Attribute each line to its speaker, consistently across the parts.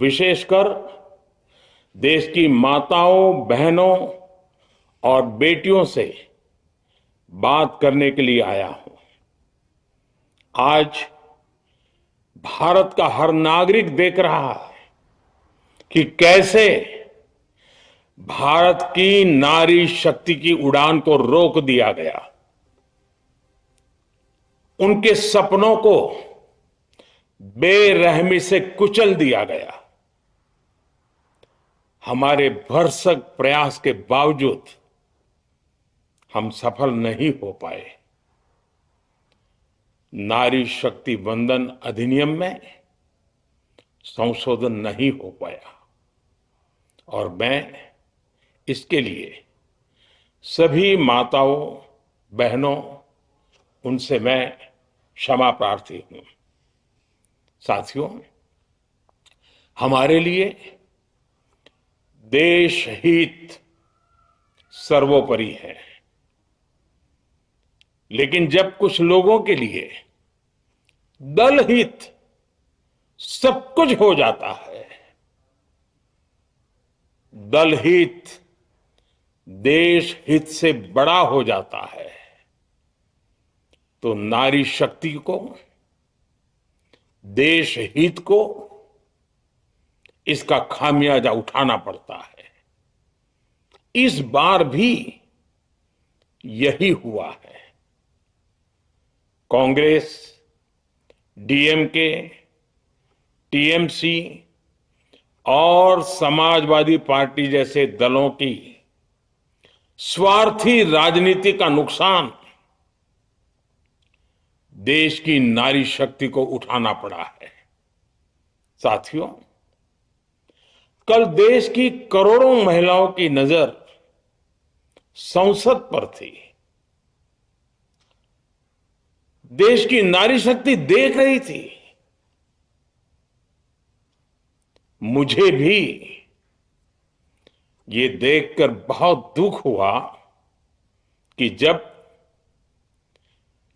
Speaker 1: विशेषकर देश की माताओं, बहनों और बेटियों से बात करने के लिए आया हूं। आज भारत का हर नागरिक देख रहा है कि कैसे भारत की नारी शक्ति की उड़ान को रोक दिया गया, उनके सपनों को बेरहमी से कुचल दिया गया। हमारे भरसक प्रयास के बावजूद हम सफल नहीं हो पाए। नारी शक्ति वंदन अधिनियम में संशोधन नहीं हो पाया और मैं इसके लिए सभी माताओं, बहनों, उनसे मैं क्षमा प्रार्थी हूं। साथियों, हमारे लिए देश हित सर्वोपरि है, लेकिन जब कुछ लोगों के लिए दल हित सब कुछ हो जाता है, दल हित देश हित से बड़ा हो जाता है, तो नारी शक्ति को, देश हित को इसका खामियाजा उठाना पड़ता है। इस बार भी यही हुआ है। कांग्रेस, डीएमके, टीएमसी और समाजवादी पार्टी जैसे दलों की स्वार्थी राजनीति का नुकसान देश की नारी शक्ति को उठाना पड़ा है। साथियों, कल देश की करोड़ों महिलाओं की नजर संसद पर थी। देश की नारी शक्ति देख रही थी। मुझे भी ये देखकर बहुत दुख हुआ कि जब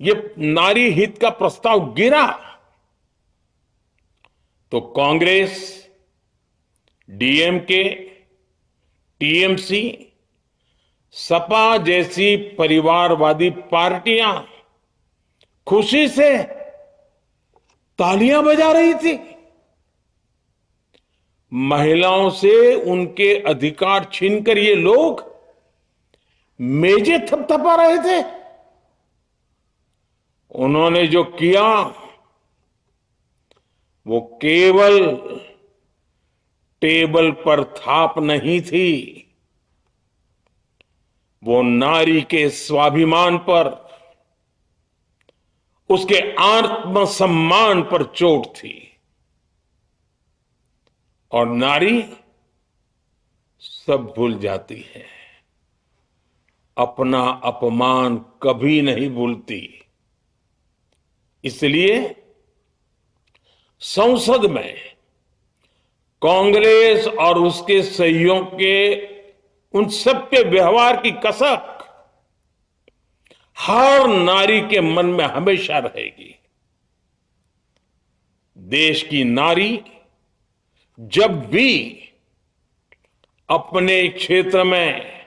Speaker 1: ये नारी हित का प्रस्ताव गिरा तो कांग्रेस, डीएमके, टीएमसी, सपा जैसी परिवारवादी पार्टियां खुशी से तालियां बजा रही थी। महिलाओं से उनके अधिकार छीनकर ये लोग मेजें थपथपा रहे थे। उन्होंने जो किया वो केवल टेबल पर थाप नहीं थी, वो नारी के स्वाभिमान पर, उसके आत्मसम्मान पर चोट थी। और नारी सब भूल जाती है, अपना अपमान कभी नहीं भूलती। इसलिए संसद में कांग्रेस और उसके सहयोग के उन सबके व्यवहार की कसक हर नारी के मन में हमेशा रहेगी। देश की नारी जब भी अपने क्षेत्र में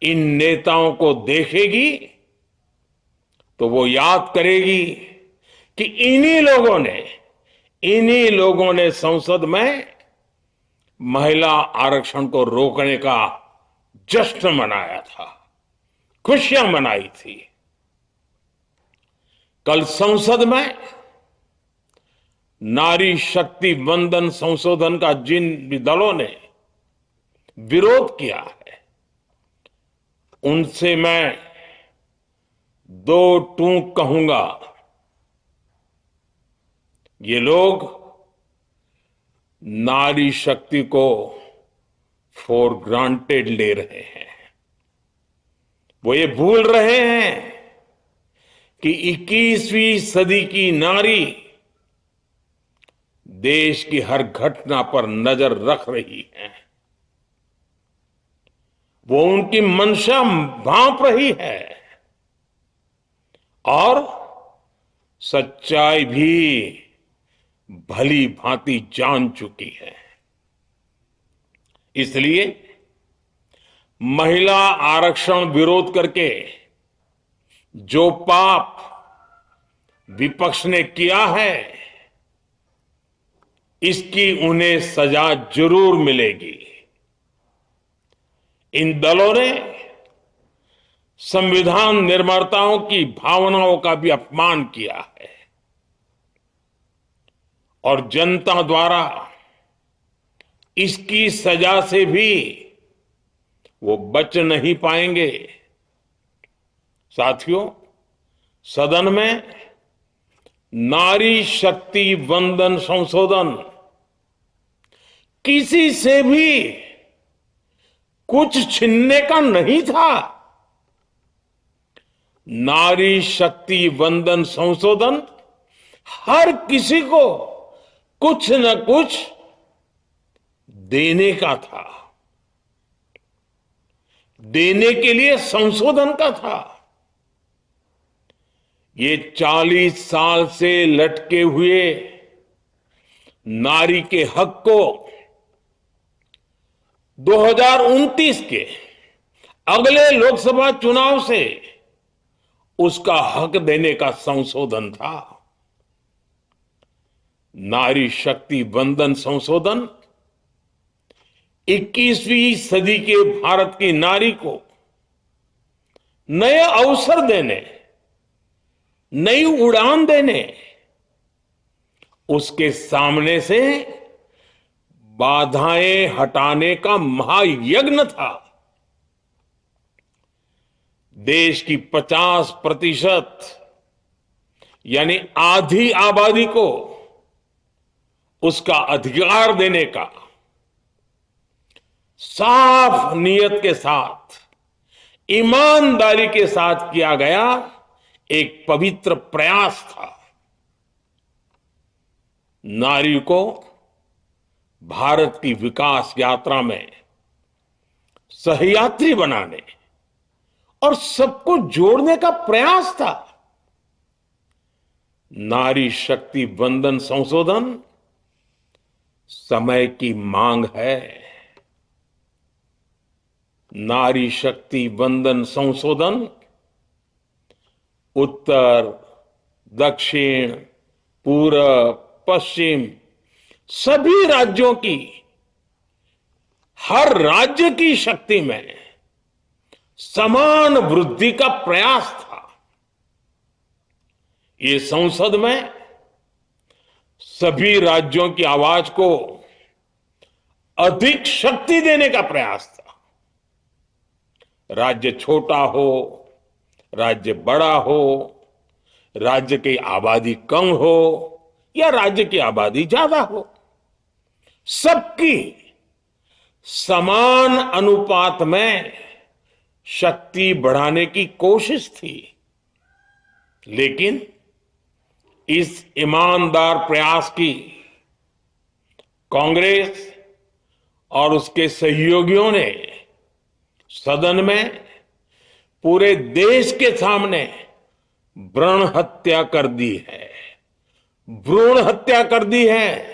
Speaker 1: इन नेताओं को देखेगी तो वो याद करेगी कि इन्हीं लोगों ने संसद में महिला आरक्षण को रोकने का जश्न मनाया था, खुशियां मनाई थी। कल संसद में नारी शक्ति वंदन संशोधन का जिन भी दलों ने विरोध किया है, उनसे मैं दो टूक कहूंगा। ये लोग नारी शक्ति को फॉर ग्रांटेड ले रहे हैं। वो ये भूल रहे हैं कि 21वीं सदी की नारी देश की हर घटना पर नजर रख रही है। वो उनकी मंशा भांप रही है और सच्चाई भी भली भांति जान चुकी है। इसलिए महिला आरक्षण विरोध करके जो पाप विपक्ष ने किया है, इसकी उन्हें सजा जरूर मिलेगी। इन दलों ने संविधान निर्माताओं की भावनाओं का भी अपमान किया है और जनता द्वारा इसकी सजा से भी वो बच नहीं पाएंगे। साथियों, सदन में नारी शक्ति वंदन संशोधन किसी से भी कुछ छीनने का नहीं था। नारी शक्ति वंदन संशोधन हर किसी को कुछ न कुछ देने का था, देने के लिए संशोधन का था। ये 40 साल से लटके हुए नारी के हक को 2029 के अगले लोकसभा चुनाव से उसका हक देने का संशोधन था। नारी शक्ति वंदन संशोधन 21वीं सदी के भारत की नारी को नए अवसर देने, नई उड़ान देने, उसके सामने से बाधाएं हटाने का महायज्ञ था। देश की 50% यानी आधी आबादी को उसका अधिकार देने का साफ नियत के साथ, ईमानदारी के साथ किया गया एक पवित्र प्रयास था। नारी को भारत की विकास यात्रा में सहयात्री बनाने और सबको जोड़ने का प्रयास था। नारी शक्ति वंदन संशोधन समय की मांग है। नारी शक्ति वंदन संशोधन उत्तर, दक्षिण, पूर्व, पश्चिम सभी राज्यों की, हर राज्य की शक्ति में समान वृद्धि का प्रयास था। ये संसद में सभी राज्यों की आवाज को अधिक शक्ति देने का प्रयास था। राज्य छोटा हो, राज्य बड़ा हो, राज्य की आबादी कम हो या राज्य की आबादी ज्यादा हो, सबकी समान अनुपात में शक्ति बढ़ाने की कोशिश थी। लेकिन इस ईमानदार प्रयास की कांग्रेस और उसके सहयोगियों ने सदन में पूरे देश के सामने भ्रूण हत्या कर दी है, भ्रूण हत्या कर दी है।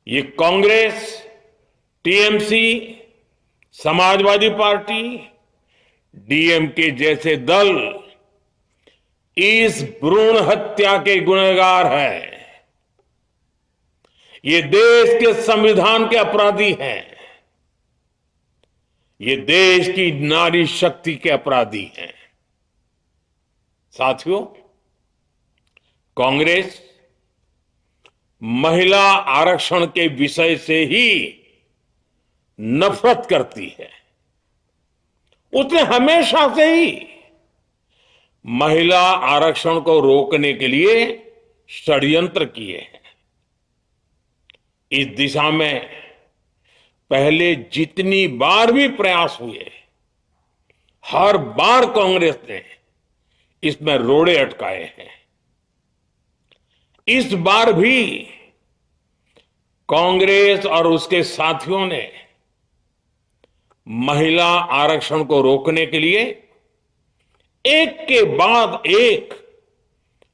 Speaker 1: ये Congress, TMC, Samajwadi party, DMK जैसे दल इस भ्रूण हत्या के गुनहगार हैं। ये देश के संविधान के अपराधी हैं। ये देश की नारी शक्ति के अपराधी हैं। साथियों, कांग्रेस महिला आरक्षण के विषय से ही नफरत करती है। उसने हमेशा से ही महिला आरक्षण को रोकने के लिए षड्यंत्र किए हैं। इस दिशा में पहले जितनी बार भी प्रयास हुए, हर बार कांग्रेस ने इसमें रोड़े अटकाए हैं। इस बार भी कांग्रेस और उसके साथियों ने महिला आरक्षण को रोकने के लिए एक के बाद एक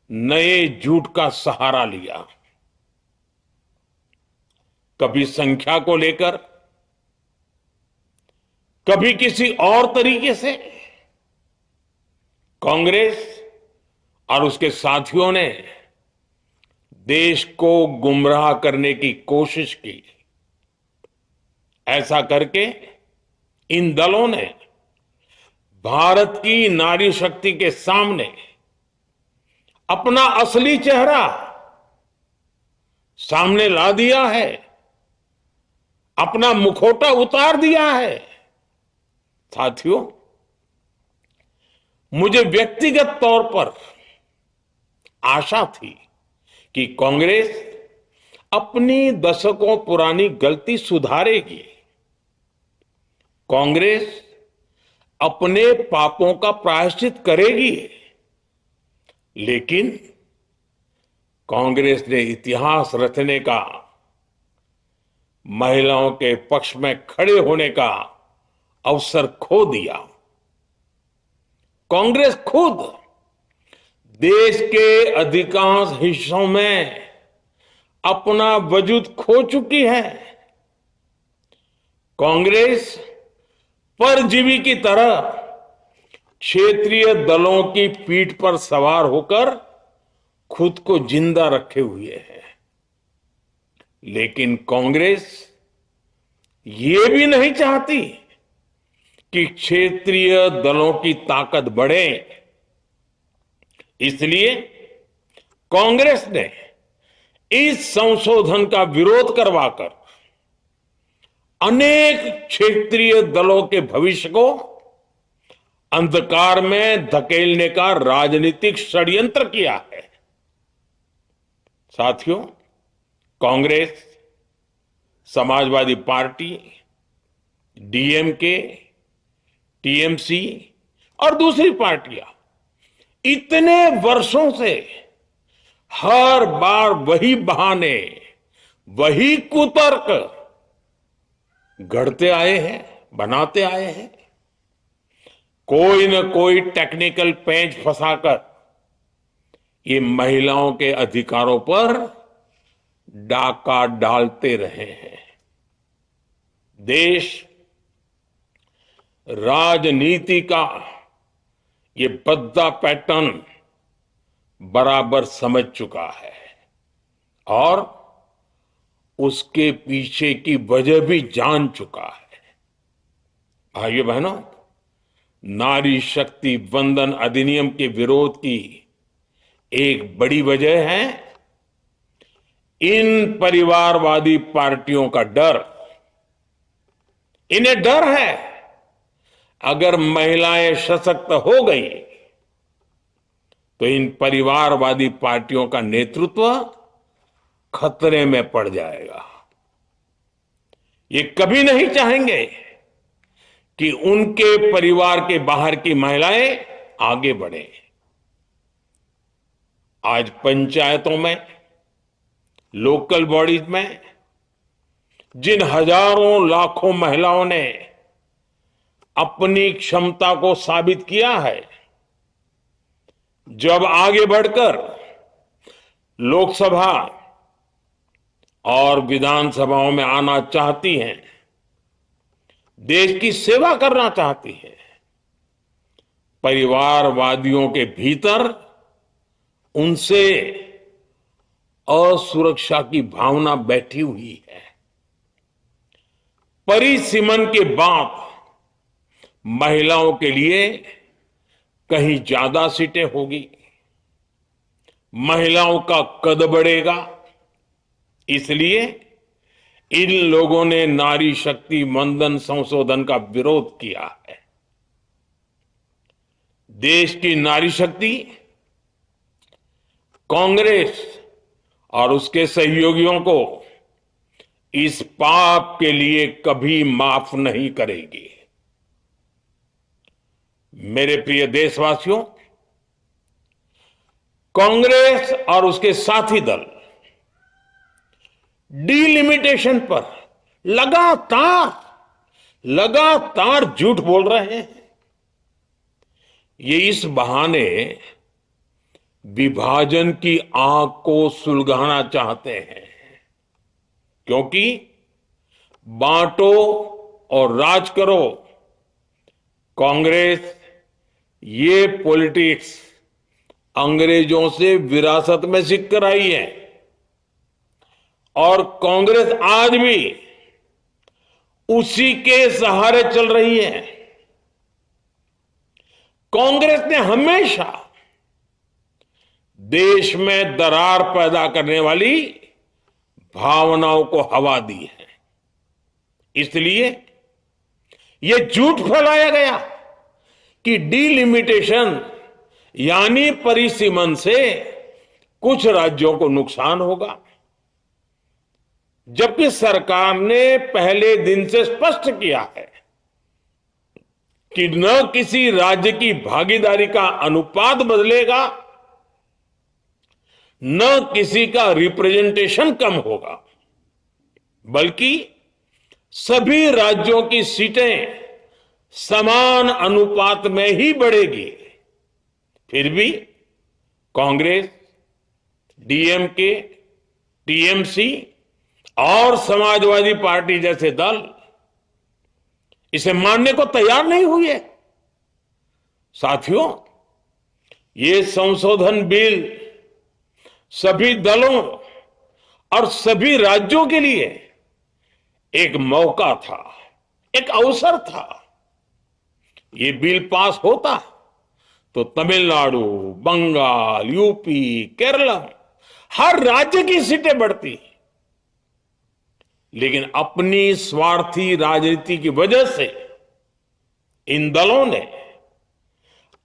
Speaker 1: नए झूठ का सहारा लिया। कभी संख्या को लेकर, कभी किसी और तरीके से कांग्रेस और उसके साथियों ने देश को गुमराह करने की कोशिश की। ऐसा करके इन दलों ने भारत की नारी शक्ति के सामने अपना असली चेहरा सामने ला दिया है, अपना मुखौटा उतार दिया है। साथियों, मुझे व्यक्तिगत तौर पर आशा थी कि कांग्रेस अपनी दशकों पुरानी गलती सुधारेगी। कांग्रेस अपने पापों का प्रायश्चित करेगी। लेकिन कांग्रेस ने इतिहास रचने का, महिलाओं के पक्ष में खड़े होने का अवसर खो दिया। कांग्रेस खुद देश के अधिकांश हिस्सों में अपना वजूद खो चुकी है। कांग्रेस परजीवी की तरह क्षेत्रीय दलों की पीठ पर सवार होकर खुद को जिंदा रखे हुए है। लेकिन कांग्रेस ये भी नहीं चाहती कि क्षेत्रीय दलों की ताकत बढ़े। इसलिए कांग्रेस ने इस संशोधन का विरोध करवाकर अनेक क्षेत्रीय दलों के भविष्य को अंधकार में धकेलने का राजनीतिक षड्यंत्र किया है। साथियों, Congress, Samajwadi party, DMK, TMC और दूसरी पार्टियां इतने वर्षों से हर बार वही बहाने, वही कुतर्क गढ़ते आए हैं, बनाते आए हैं। कोई न कोई टेक्निकल पेंच फंसाकर ये महिलाओं के अधिकारों पर डाका डालते रहे हैं। देश राजनीति का ये भद्दा पैटर्न बराबर समझ चुका है और उसके पीछे की वजह भी जान चुका है। भाइयों बहनों, नारी शक्ति वंदन अधिनियम के विरोध की एक बड़ी वजह है इन परिवारवादी पार्टियों का डर। इन्हें डर है अगर महिलाएं सशक्त हो गई तो इन परिवारवादी पार्टियों का नेतृत्व खतरे में पड़ जाएगा। ये कभी नहीं चाहेंगे कि उनके परिवार के बाहर की महिलाएं आगे बढ़े। आज पंचायतों में, लोकल बॉडीज में जिन हजारों लाखों महिलाओं ने अपनी क्षमता को साबित किया है, जब आगे बढ़कर लोकसभा और विधानसभाओं में आना चाहती हैं, देश की सेवा करना चाहती हैं, परिवारवादियों के भीतर उनसे असुरक्षा की भावना बैठी हुई है। परिसीमन के बाद महिलाओं के लिए कहीं ज्यादा सीटें होगी, महिलाओं का कद बढ़ेगा। इसलिए इन लोगों ने नारी शक्ति वंदन संशोधन का विरोध किया है। देश की नारी शक्ति कांग्रेस और उसके सहयोगियों को इस पाप के लिए कभी माफ नहीं करेगी। मेरे प्रिय देशवासियों, कांग्रेस और उसके साथी दल डिलिमिटेशन पर लगातार झूठ बोल रहे हैं। ये इस बहाने विभाजन की आग को सुलगाना चाहते हैं, क्योंकि बांटो और राज करो, कांग्रेस ये पॉलिटिक्स अंग्रेजों से विरासत में सीख कर आई है और कांग्रेस आज भी उसी के सहारे चल रही है। कांग्रेस ने हमेशा देश में दरार पैदा करने वाली भावनाओं को हवा दी है। इसलिए यह झूठ फैलाया गया कि डीलिमिटेशन यानी परिसीमन से कुछ राज्यों को नुकसान होगा, जबकि सरकार ने पहले दिन से स्पष्ट किया है कि न किसी राज्य की भागीदारी का अनुपात बदलेगा, न किसी का रिप्रेजेंटेशन कम होगा, बल्कि सभी राज्यों की सीटें समान अनुपात में ही बढ़ेगी। फिर भी कांग्रेस, डीएमके, टीएमसी और समाजवादी पार्टी जैसे दल इसे मानने को तैयार नहीं हुए। साथियों, ये संशोधन बिल सभी दलों और सभी राज्यों के लिए एक मौका था, एक अवसर था। ये बिल पास होता तो तमिलनाडु, बंगाल, यूपी, केरला हर राज्य की सीटें बढ़ती, लेकिन अपनी स्वार्थी राजनीति की वजह से इन दलों ने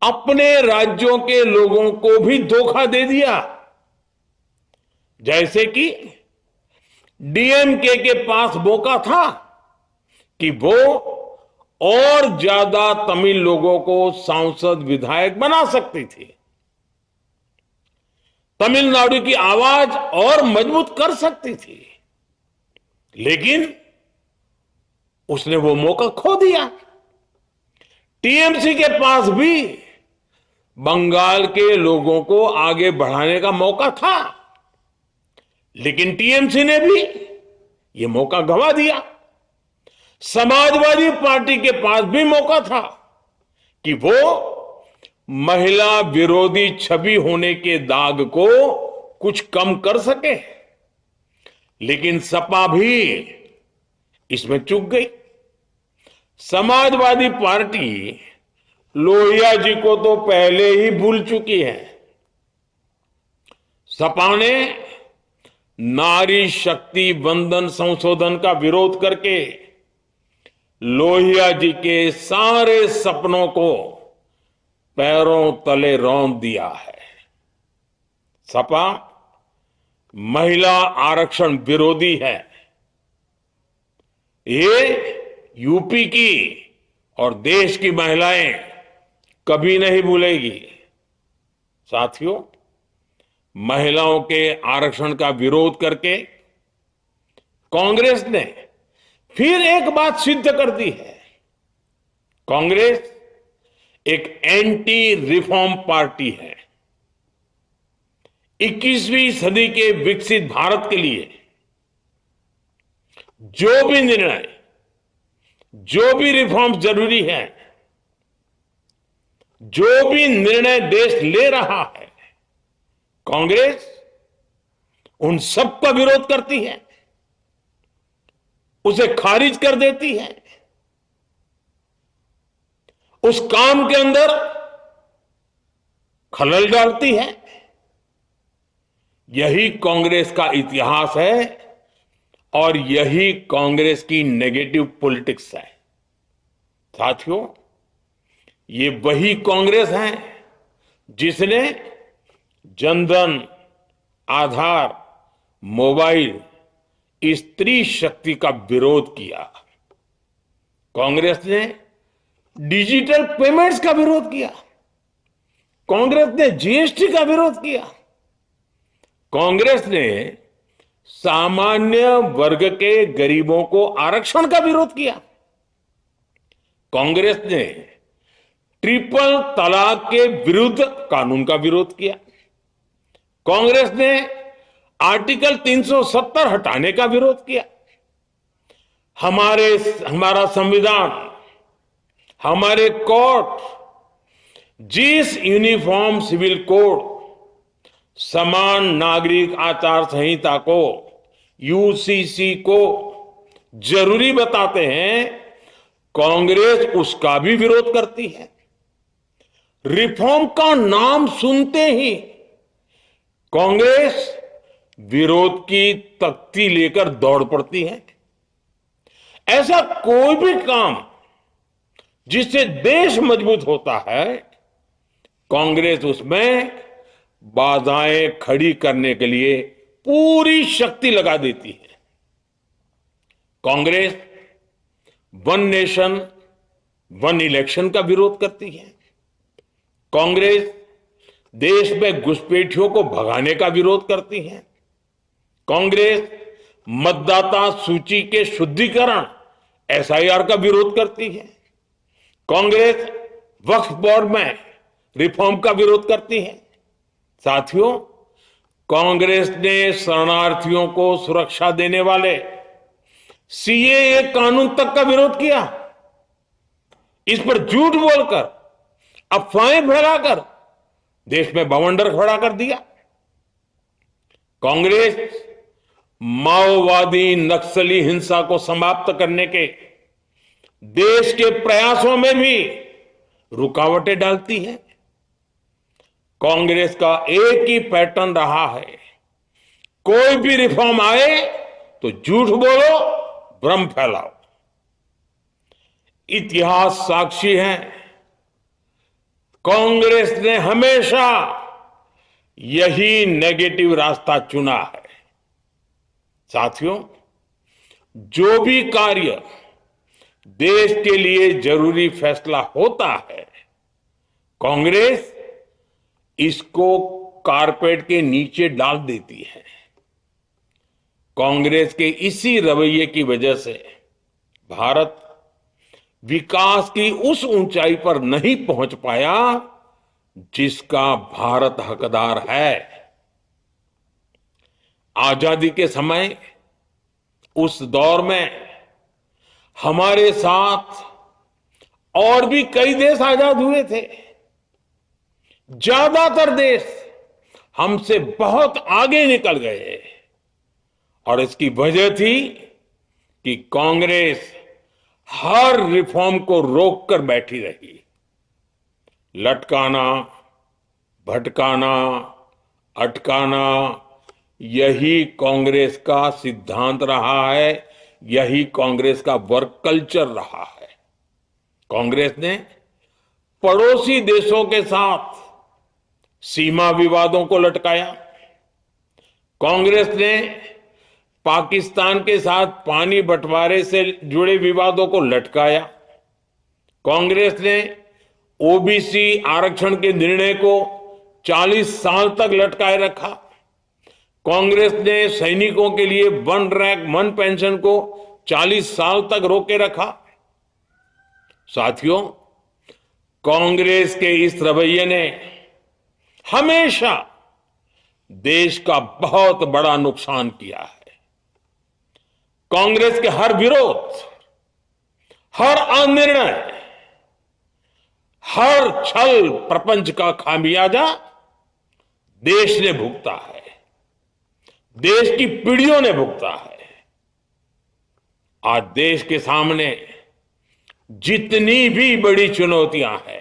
Speaker 1: अपने राज्यों के लोगों को भी धोखा दे दिया। जैसे कि डीएमके के पास मौका था कि वो और ज्यादा तमिल लोगों को सांसद विधायक बना सकती थी, तमिलनाडु की आवाज और मजबूत कर सकती थी, लेकिन उसने वो मौका खो दिया। टीएमसी के पास भी बंगाल के लोगों को आगे बढ़ाने का मौका था, लेकिन टीएमसी ने भी ये मौका गंवा दिया। समाजवादी पार्टी के पास भी मौका था कि वो महिला विरोधी छवि होने के दाग को कुछ कम कर सके, लेकिन सपा भी इसमें चूक गई। समाजवादी पार्टी लोहिया जी को तो पहले ही भूल चुकी है। सपा ने नारी शक्ति वंदन संशोधन का विरोध करके लोहिया जी के सारे सपनों को पैरों तले रौंद दिया है। सपा महिला आरक्षण विरोधी है। ये यूपी की और देश की महिलाएं कभी नहीं भूलेगी। साथियों, महिलाओं के आरक्षण का विरोध करके कांग्रेस ने फिर एक बात सिद्ध कर दी है। कांग्रेस एक एंटी रिफॉर्म पार्टी है। 21वीं सदी के विकसित भारत के लिए जो भी निर्णय, जो भी रिफॉर्म जरूरी है, जो भी निर्णय देश ले रहा है, कांग्रेस उन सब का विरोध करती है, उसे खारिज कर देती है, उस काम के अंदर खलल डालती है। यही कांग्रेस का इतिहास है और यही कांग्रेस की नेगेटिव पॉलिटिक्स है। साथियों, ये वही कांग्रेस है जिसने जनधन, आधार, मोबाइल, स्त्री शक्ति का विरोध किया। कांग्रेस ने डिजिटल पेमेंट्स का विरोध किया। कांग्रेस ने जीएसटी का विरोध किया। कांग्रेस ने सामान्य वर्ग के गरीबों को आरक्षण का विरोध किया। कांग्रेस ने ट्रिपल तलाक के विरुद्ध कानून का विरोध किया। कांग्रेस ने आर्टिकल 370 हटाने का विरोध किया। हमारा संविधान, हमारे कोर्ट जिस यूनिफॉर्म सिविल कोड, समान नागरिक आचार संहिता को, यूसीसी को जरूरी बताते हैं, कांग्रेस उसका भी विरोध करती है। रिफॉर्म का नाम सुनते ही कांग्रेस विरोध की तख्ती लेकर दौड़ पड़ती है। ऐसा कोई भी काम जिससे देश मजबूत होता है, कांग्रेस उसमें बाधाएं खड़ी करने के लिए पूरी शक्ति लगा देती है। Congress one nation one election का विरोध करती है। कांग्रेस देश में घुसपैठियों को भगाने का विरोध करती है। कांग्रेस मतदाता सूची के शुद्धिकरण एसआईआर का विरोध करती है। कांग्रेस वक्फ बोर्ड में रिफॉर्म का विरोध करती है। साथियों, कांग्रेस ने शरणार्थियों को सुरक्षा देने वाले सीएए कानून तक का विरोध किया। इस पर झूठ बोलकर, अफवाहें फैलाकर देश में बवंडर खड़ा कर दिया। कांग्रेस माओवादी नक्सली हिंसा को समाप्त करने के देश के प्रयासों में भी रुकावटें डालती है। कांग्रेस का एक ही पैटर्न रहा है, कोई भी रिफॉर्म आए तो झूठ बोलो, भ्रम फैलाओ। इतिहास साक्षी है, कांग्रेस ने हमेशा यही नेगेटिव रास्ता चुना है। साथियों, जो भी कार्य देश के लिए जरूरी फैसला होता है, कांग्रेस इसको कारपेट के नीचे डाल देती है। कांग्रेस के इसी रवैये की वजह से भारत विकास की उस ऊंचाई पर नहीं पहुंच पाया जिसका भारत हकदार है। आजादी के समय उस दौर में हमारे साथ और भी कई देश आजाद हुए थे। ज्यादातर देश हमसे बहुत आगे निकल गए और इसकी वजह थी कि कांग्रेस हर रिफॉर्म को रोककर बैठी रही। लटकाना, भटकाना, अटकाना, यही कांग्रेस का सिद्धांत रहा है, यही कांग्रेस का वर्क कल्चर रहा है। कांग्रेस ने पड़ोसी देशों के साथ सीमा विवादों को लटकाया। कांग्रेस ने पाकिस्तान के साथ पानी बंटवारे से जुड़े विवादों को लटकाया। कांग्रेस ने ओबीसी आरक्षण के निर्णय को 40 साल तक लटकाए रखा। कांग्रेस ने सैनिकों के लिए वन रैंक वन पेंशन को 40 साल तक रोके रखा। साथियों, कांग्रेस के इस रवैये ने हमेशा देश का बहुत बड़ा नुकसान किया है। कांग्रेस के हर विरोध, हर अनिर्णय, हर छल प्रपंच का खामियाजा देश ने भुगता है, देश की पीढ़ियों ने भुगता है। आज देश के सामने जितनी भी बड़ी चुनौतियां हैं,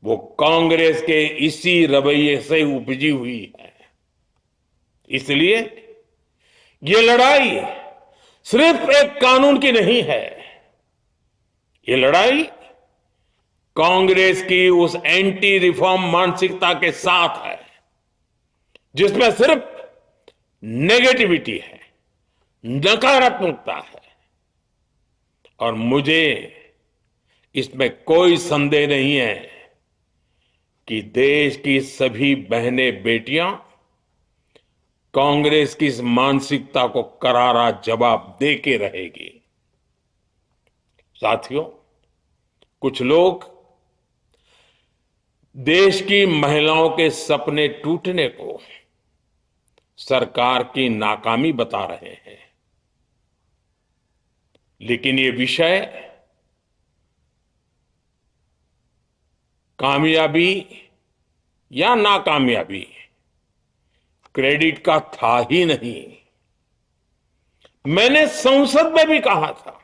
Speaker 1: वो कांग्रेस के इसी रवैये से उपजी हुई है। इसलिए ये लड़ाई सिर्फ एक कानून की नहीं है, ये लड़ाई कांग्रेस की उस एंटी रिफॉर्म मानसिकता के साथ है जिसमें सिर्फ नेगेटिविटी है, नकारात्मकता है। और मुझे इसमें कोई संदेह नहीं है कि देश की सभी बहनें बेटियां कांग्रेस की इस मानसिकता को करारा जवाब दे के रहेगी। साथियों, कुछ लोग देश की महिलाओं के सपने टूटने को सरकार की नाकामी बता रहे हैं। लेकिन ये विषय कामयाबी या नाकामयाबी क्रेडिट का था ही नहीं। मैंने संसद में भी कहा था,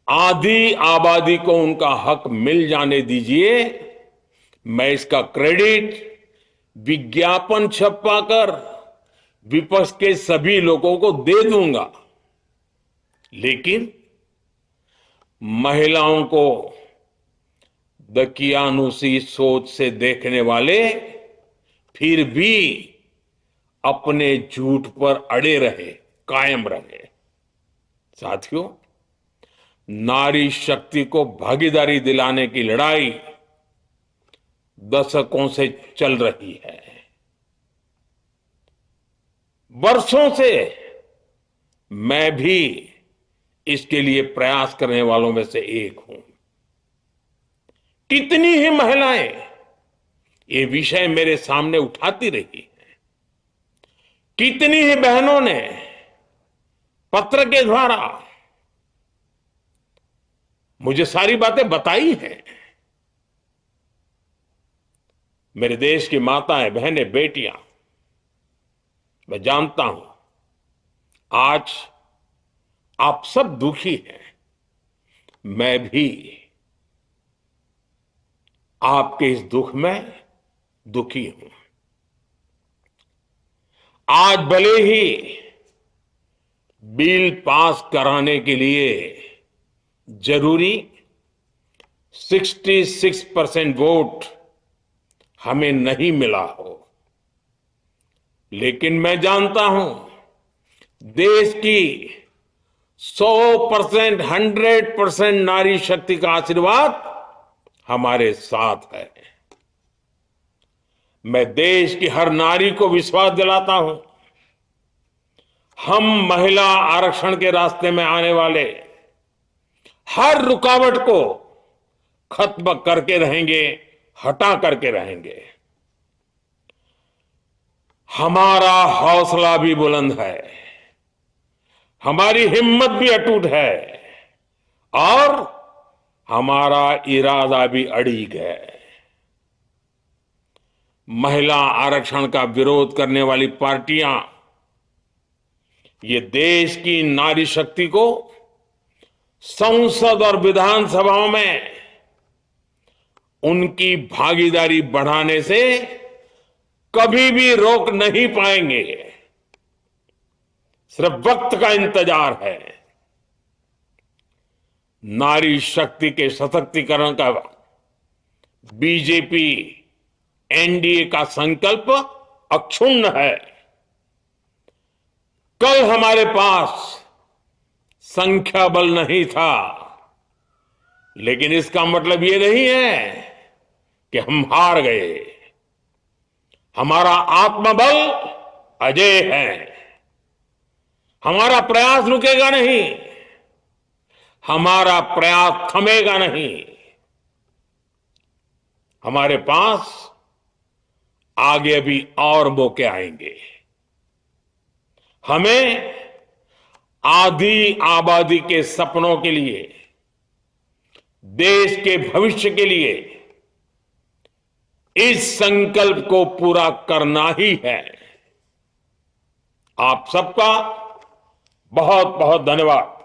Speaker 1: आधी आबादी को उनका हक मिल जाने दीजिए, मैं इसका क्रेडिट विज्ञापन छपवाकर विपक्ष के सभी लोगों को दे दूंगा। लेकिन महिलाओं को दकियानुसी सोच से देखने वाले फिर भी अपने झूठ पर अड़े रहे, कायम रहे। साथियों, नारी शक्ति को भागीदारी दिलाने की लड़ाई दशकों से चल रही है। वर्षों से मैं भी इसके लिए प्रयास करने वालों में से एक हूं। कितनी ही महिलाएं ये विषय मेरे सामने उठाती रही हैं। कितनी ही बहनों ने पत्र के द्वारा मुझे सारी बातें बताई हैं। मेरे देश की माताएं, बहनें, बेटियां, मैं जानता हूं आज आप सब दुखी हैं। मैं भी आपके इस दुख में दुखी हूं। आज भले ही बिल पास कराने के लिए जरूरी 66% वोट हमें नहीं मिला हो, लेकिन मैं जानता हूं देश की 100%, 100% नारी शक्ति का आशीर्वाद हमारे साथ है। मैं देश की हर नारी को विश्वास दिलाता हूं, हम महिला आरक्षण के रास्ते में आने वाले हर रुकावट को खत्म करके रहेंगे, हटा करके रहेंगे। हमारा हौसला भी बुलंद है, हमारी हिम्मत भी अटूट है और हमारा इरादा भी अड़िग है। महिला आरक्षण का विरोध करने वाली पार्टियां ये देश की नारी शक्ति को संसद और विधानसभाओं में उनकी भागीदारी बढ़ाने से कभी भी रोक नहीं पाएंगे। सिर्फ वक्त का इंतजार है। नारी शक्ति के सशक्तिकरण का बीजेपी एनडीए का संकल्प अक्षुण्ण है। कल हमारे पास संख्या बल नहीं था, लेकिन इसका मतलब ये नहीं है कि हम हार गए। हमारा आत्मबल अजेय है। हमारा प्रयास रुकेगा नहीं, हमारा प्रयास थमेगा नहीं। हमारे पास आगे भी और मौके आएंगे। हमें आधी आबादी के सपनों के लिए, देश के भविष्य के लिए इस संकल्प को पूरा करना ही है। आप सबका बहुत बहुत धन्यवाद।